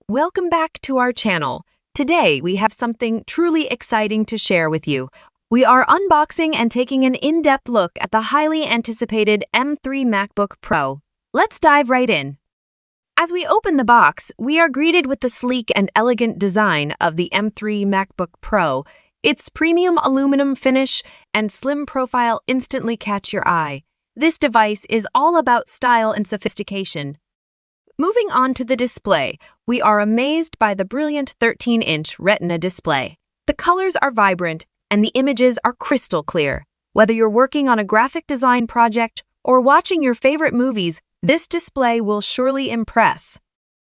Welcome back to our channel. Today, we have something truly exciting to share with you. We are unboxing and taking an in-depth look at the highly anticipated M3 MacBook Pro. Let's dive right in. As we open the box, we are greeted with the sleek and elegant design of the M3 MacBook Pro. Its premium aluminum finish and slim profile instantly catch your eye. This device is all about style and sophistication. Moving on to the display, we are amazed by the brilliant 13-inch Retina display. The colors are vibrant and the images are crystal clear. Whether you're working on a graphic design project or watching your favorite movies, this display will surely impress.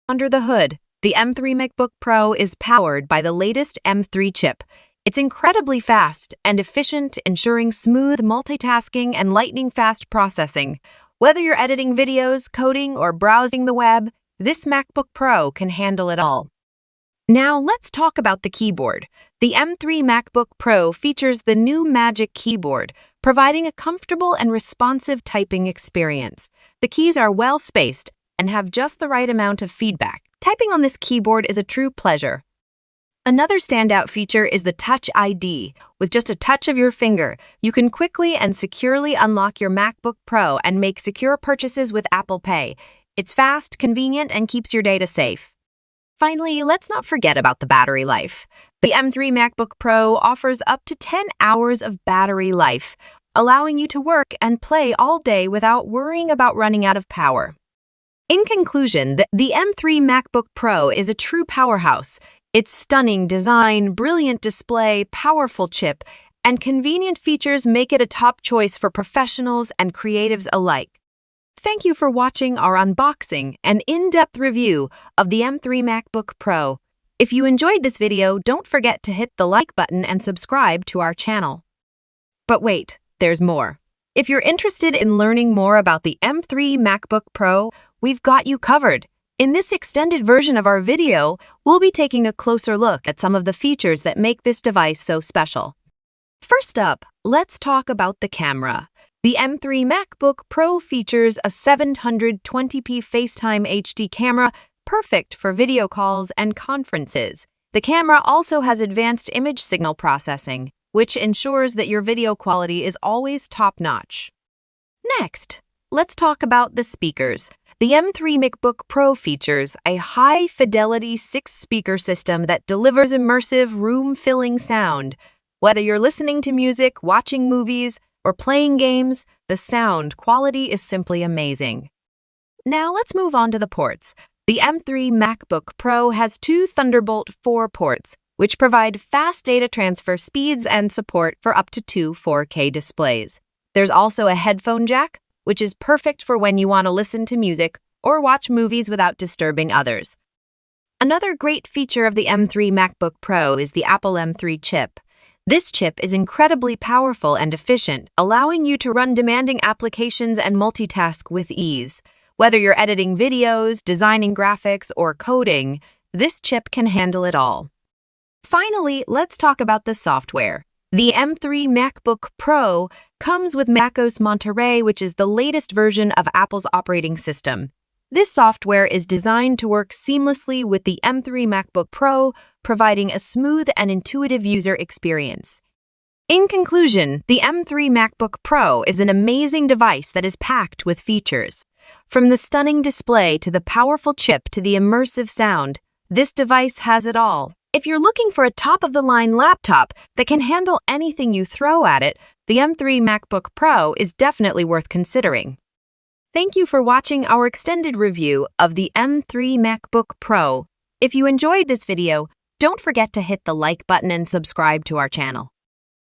Under the hood, the M3 MacBook Pro is powered by the latest M3 chip. It's incredibly fast and efficient, ensuring smooth multitasking and lightning-fast processing. Whether you're editing videos, coding, or browsing the web, this MacBook Pro can handle it all. Now let's talk about the keyboard. The M3 MacBook Pro features the new Magic Keyboard, providing a comfortable and responsive typing experience. The keys are well-spaced and have just the right amount of feedback. Typing on this keyboard is a true pleasure. Another standout feature is the Touch ID. With just a touch of your finger, you can quickly and securely unlock your MacBook Pro and make secure purchases with Apple Pay. It's fast, convenient, and keeps your data safe. Finally, let's not forget about the battery life. The M3 MacBook Pro offers up to 10 hours of battery life, allowing you to work and play all day without worrying about running out of power. In conclusion, the M3 MacBook Pro is a true powerhouse. Its stunning design, brilliant display, powerful chip, and convenient features make it a top choice for professionals and creatives alike. Thank you for watching our unboxing and in-depth review of the M3 MacBook Pro. If you enjoyed this video, don't forget to hit the like button and subscribe to our channel. But wait, there's more. If you're interested in learning more about the M3 MacBook Pro, we've got you covered. In this extended version of our video, we'll be taking a closer look at some of the features that make this device so special. First up, let's talk about the camera. The M3 MacBook Pro features a 720p FaceTime HD camera, perfect for video calls and conferences. The camera also has advanced image signal processing, which ensures that your video quality is always top-notch. Next, let's talk about the speakers. The M3 MacBook Pro features a high-fidelity 6-speaker system that delivers immersive, room-filling sound. Whether you're listening to music, watching movies, or playing games, the sound quality is simply amazing. Now let's move on to the ports. The M3 MacBook Pro has two Thunderbolt 4 ports, which provide fast data transfer speeds and support for up to two 4K displays. There's also a headphone jack, which is perfect for when you want to listen to music or watch movies without disturbing others. Another great feature of the M3 MacBook Pro is the Apple M3 chip. This chip is incredibly powerful and efficient, allowing you to run demanding applications and multitask with ease. Whether you're editing videos, designing graphics, or coding, this chip can handle it all. Finally, let's talk about the software. The M3 MacBook Pro comes with macOS Monterey, which is the latest version of Apple's operating system. This software is designed to work seamlessly with the M3 MacBook Pro, providing a smooth and intuitive user experience. In conclusion, the M3 MacBook Pro is an amazing device that is packed with features. From the stunning display to the powerful chip to the immersive sound, this device has it all. If you're looking for a top-of-the-line laptop that can handle anything you throw at it, the M3 MacBook Pro is definitely worth considering. Thank you for watching our extended review of the M3 MacBook Pro. If you enjoyed this video, don't forget to hit the like button and subscribe to our channel.